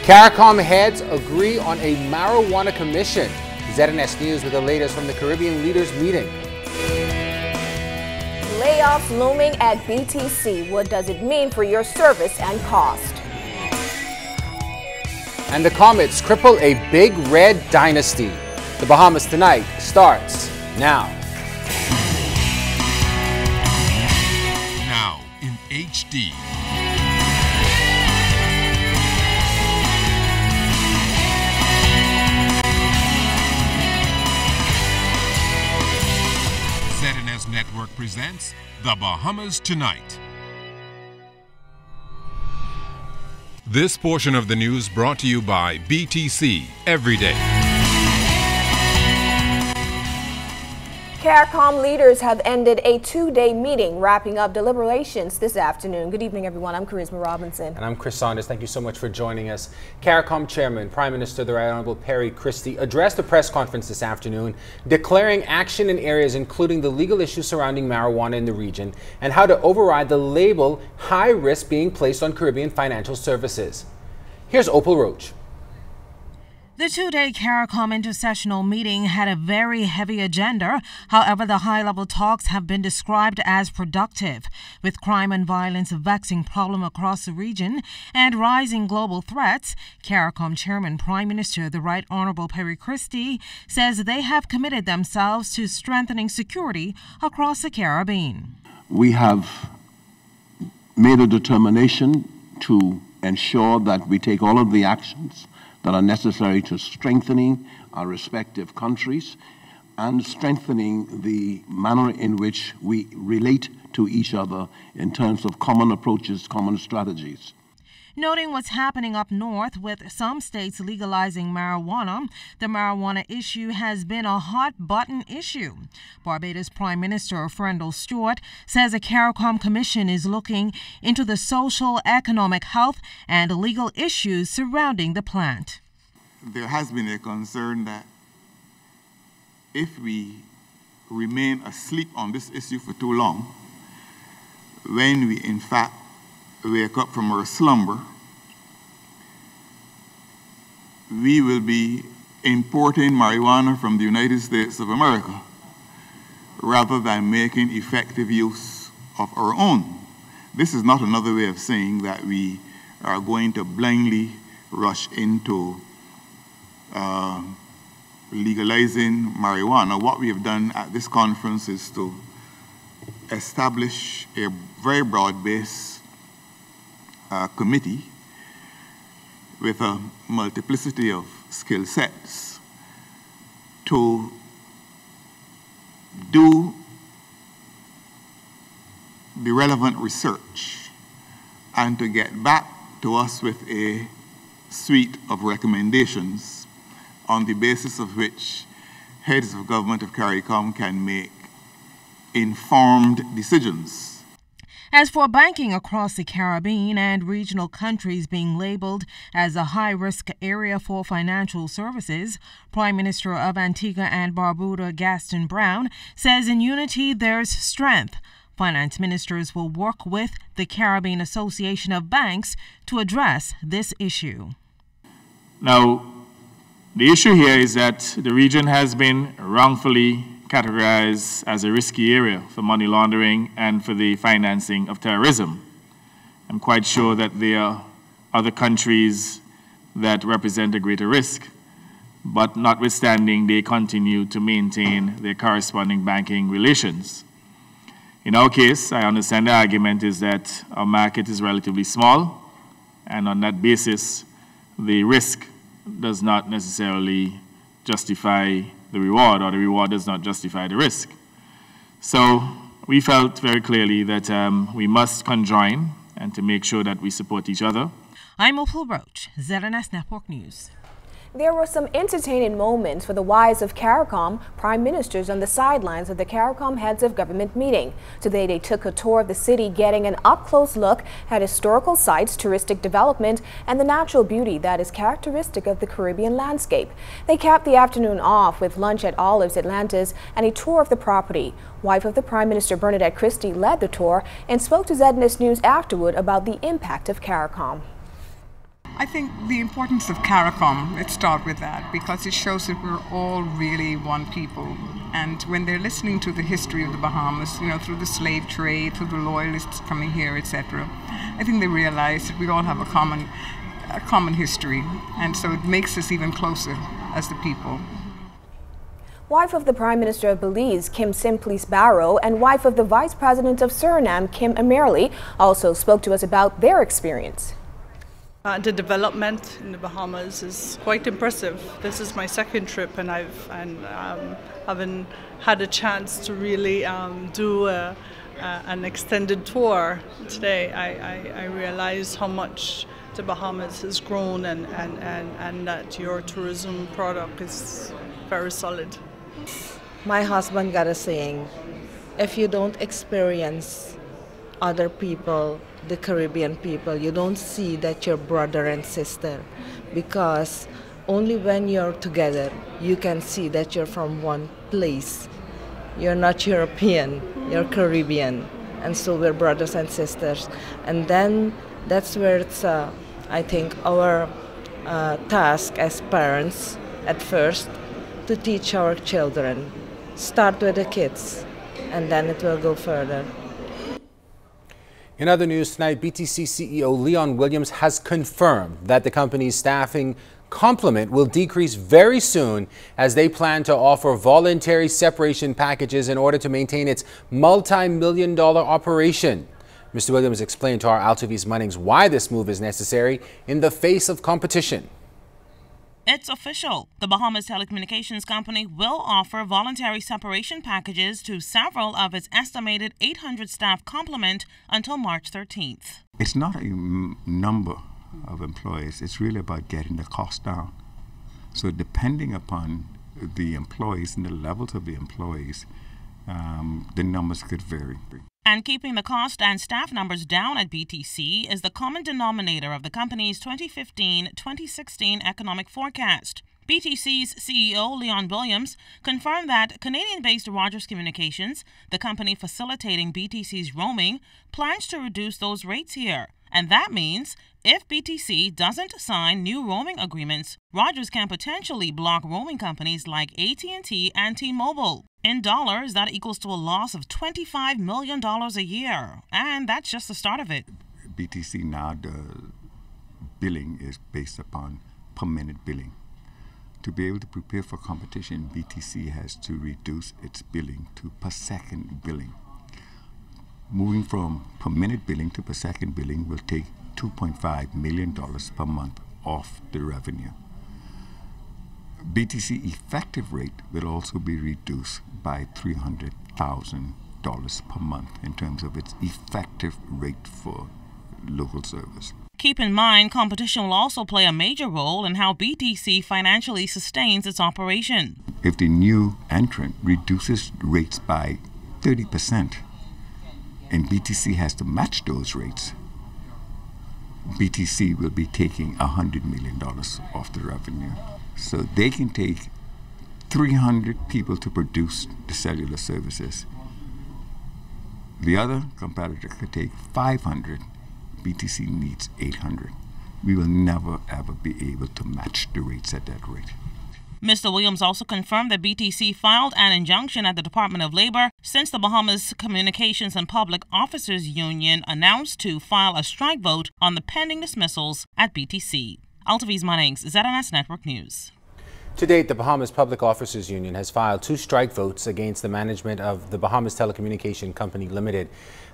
CARICOM heads agree on a marijuana commission. ZNS News with the latest from the Caribbean leaders meeting. Layoffs looming at BTC. What does it mean for your service and cost? And the comets cripple a big red dynasty. The Bahamas Tonight starts now. Now in HD. ZNS Network presents The Bahamas Tonight. This portion of the news brought to you by BTC Every Day. CARICOM leaders have ended a two-day meeting, wrapping up deliberations this afternoon. Good evening, everyone. I'm Charisma Robinson. And I'm Chris Saunders. Thank you so much for joining us. CARICOM Chairman, Prime Minister the Right Honorable Perry Christie addressed a press conference this afternoon, declaring action in areas including the legal issues surrounding marijuana in the region and how to override the label high risk being placed on Caribbean financial services. Here's Opal Roach. The two-day CARICOM intersessional meeting had a very heavy agenda. However, the high-level talks have been described as productive. With crime and violence a vexing problem across the region and rising global threats, CARICOM Chairman Prime Minister the Right Honorable Perry Christie says they have committed themselves to strengthening security across the Caribbean. We have made a determination to ensure that we take all of the actions that are necessary to strengthening our respective countries and strengthening the manner in which we relate to each other in terms of common approaches, common strategies. Noting what's happening up north with some states legalizing marijuana, the marijuana issue has been a hot-button issue. Barbados Prime Minister Frendel Stewart says a CARICOM commission is looking into the social, economic, health, and legal issues surrounding the plant. There has been a concern that if we remain asleep on this issue for too long, when we in fact wake up from our slumber, we will be importing marijuana from the United States of America rather than making effective use of our own. This is not another way of saying that we are going to blindly rush into legalizing marijuana. What we have done at this conference is to establish a very broad-based committee with a multiplicity of skill sets to do the relevant research and to get back to us with a suite of recommendations on the basis of which heads of government of CARICOM can make informed decisions. As for banking across the Caribbean and regional countries being labeled as a high-risk area for financial services, Prime Minister of Antigua and Barbuda Gaston Brown says in unity there's strength. Finance ministers will work with the Caribbean Association of Banks to address this issue. Now, the issue here is that the region has been wrongfully categorized as a risky area for money laundering and for the financing of terrorism. I'm quite sure that there are other countries that represent a greater risk, but notwithstanding, they continue to maintain their corresponding banking relations. In our case, I understand the argument is that our market is relatively small, and on that basis, the risk does not necessarily justify the reward, or the reward does not justify the risk. So we felt very clearly that we must conjoin and to make sure that we support each other. I'm Opal Roach, ZNS Network News. There were some entertaining moments for the wives of CARICOM prime ministers on the sidelines of the CARICOM heads of government meeting. Today they took a tour of the city, getting an up-close look at historical sites, touristic development, and the natural beauty that is characteristic of the Caribbean landscape. They capped the afternoon off with lunch at Olives Atlantis and a tour of the property. Wife of the Prime Minister Bernadette Christie led the tour and spoke to ZNS News afterward about the impact of CARICOM. I think the importance of CARICOM, let's start with that, because it shows that we're all really one people. And when they're listening to the history of the Bahamas, you know, through the slave trade, through the loyalists coming here, etc., I think they realize that we all have a common history, and so it makes us even closer as the people. Wife of the Prime Minister of Belize, Kim Simplice Barrow, and wife of the Vice President of Suriname, Kim Amerly, also spoke to us about their experience. The development in the Bahamas is quite impressive. This is my second trip, and haven't had a chance to really do an extended tour today. I realize how much the Bahamas has grown, and that your tourism product is very solid. My husband got a saying, if you don't experience other people, the Caribbean people, you don't see that you're brother and sister, because only when you're together you can see that you're from one place. You're not European, you're Caribbean, and so we're brothers and sisters. And then that's where it's I think our task as parents at first to teach our children. Start with the kids, and then it will go further. In other news tonight, BTC CEO Leon Williams has confirmed that the company's staffing complement will decrease very soon as they plan to offer voluntary separation packages in order to maintain its multi-million-dollar operation. Mr. Williams explained to our Altov's Munnings why this move is necessary in the face of competition. It's official. The Bahamas Telecommunications Company will offer voluntary separation packages to several of its estimated 800 staff complement until March 13th. It's not a number of employees. It's really about getting the cost down. So depending upon the employees and the levels of the employees, the numbers could vary. And keeping the cost and staff numbers down at BTC is the common denominator of the company's 2015-2016 economic forecast. BTC's CEO, Leon Williams, confirmed that Canadian-based Rogers Communications, the company facilitating BTC's roaming, plans to reduce those rates here. And that means if BTC doesn't sign new roaming agreements, Rogers can potentially block roaming companies like AT&T and T-Mobile. In dollars, that equals to a loss of $25 million a year. And that's just the start of it. BTC now, the billing is based upon per minute billing. To be able to prepare for competition, BTC has to reduce its billing to per second billing. Moving from per minute billing to per second billing will take $2.5 million per month off the revenue. BTC effective rate will also be reduced by $300,000 per month in terms of its effective rate for local service. Keep in mind, competition will also play a major role in how BTC financially sustains its operation. If the new entrant reduces rates by 30%, and BTC has to match those rates, BTC will be taking $100 million off the revenue. So they can take 300 people to produce the cellular services. The other competitor could take 500. BTC needs 800. We will never ever be able to match the rates at that rate. Mr. Williams also confirmed that BTC filed an injunction at the Department of Labor since the Bahamas Communications and Public Officers Union announced to file a strike vote on the pending dismissals at BTC. Altov's Munnings, ZNS Network News. To date, the Bahamas Public Officers Union has filed 2 strike votes against the management of the Bahamas Telecommunication Company Limited.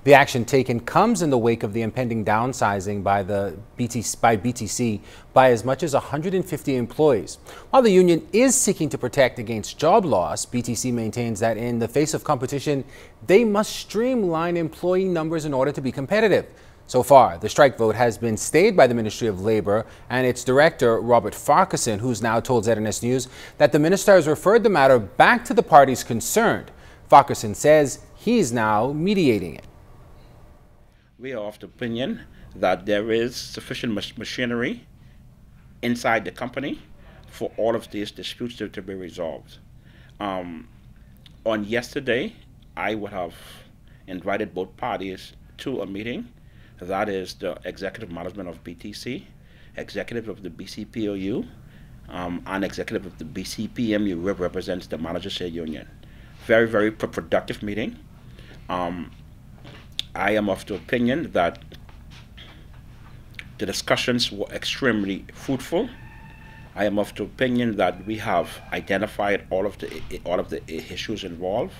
The action taken comes in the wake of the impending downsizing by BTC by as much as 150 employees. While the union is seeking to protect against job loss, BTC maintains that in the face of competition, they must streamline employee numbers in order to be competitive. So far, the strike vote has been stayed by the Ministry of Labor and its director, Robert Farquharson, who's now told ZNS News that the minister has referred the matter back to the parties concerned. Farquharson says he's now mediating it. We are of the opinion that there is sufficient machinery inside the company for all of these disputes to be resolved. On yesterday, I would have invited both parties to a meeting. That is the executive management of BTC executive of the BCPOU and executive of the BCPMU, who represents the Managers Union. Very, very productive meeting. I am of the opinion that the discussions were extremely fruitful. I am of the opinion that we have identified all of the issues involved,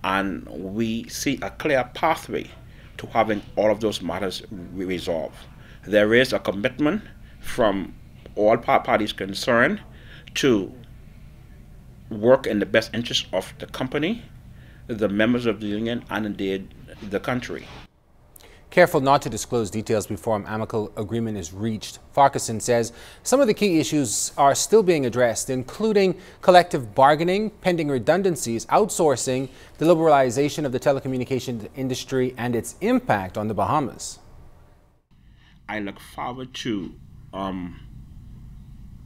and we see a clear pathway to having all of those matters resolved. There is a commitment from all parties concerned to work in the best interest of the company, the members of the union, and indeed the country. Careful not to disclose details before an amicable agreement is reached, Farquharson says some of the key issues are still being addressed, including collective bargaining, pending redundancies, outsourcing, the liberalization of the telecommunications industry, and its impact on the Bahamas. I look forward to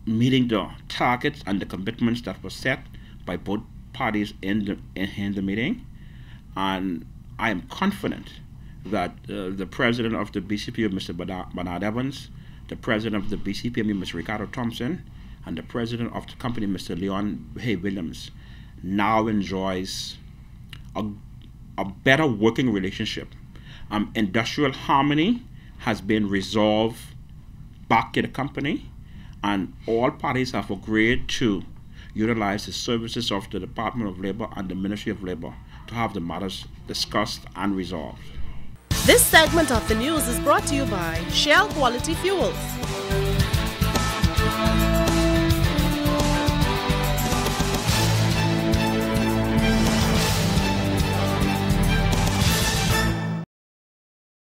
meeting the targets and the commitments that were set by both parties in the meeting, and I am confident that the president of the BCPU, Mr. Bernard Evans, the president of the BCPMU, Mr. Ricardo Thompson, and the president of the company, Mr. Leon Hay Williams, now enjoys a better working relationship. Industrial harmony has been resolved back in the company, and all parties have agreed to utilize the services of the Department of Labor and the Ministry of Labor to have the matters discussed and resolved. This segment of the news is brought to you by Shell Quality Fuels.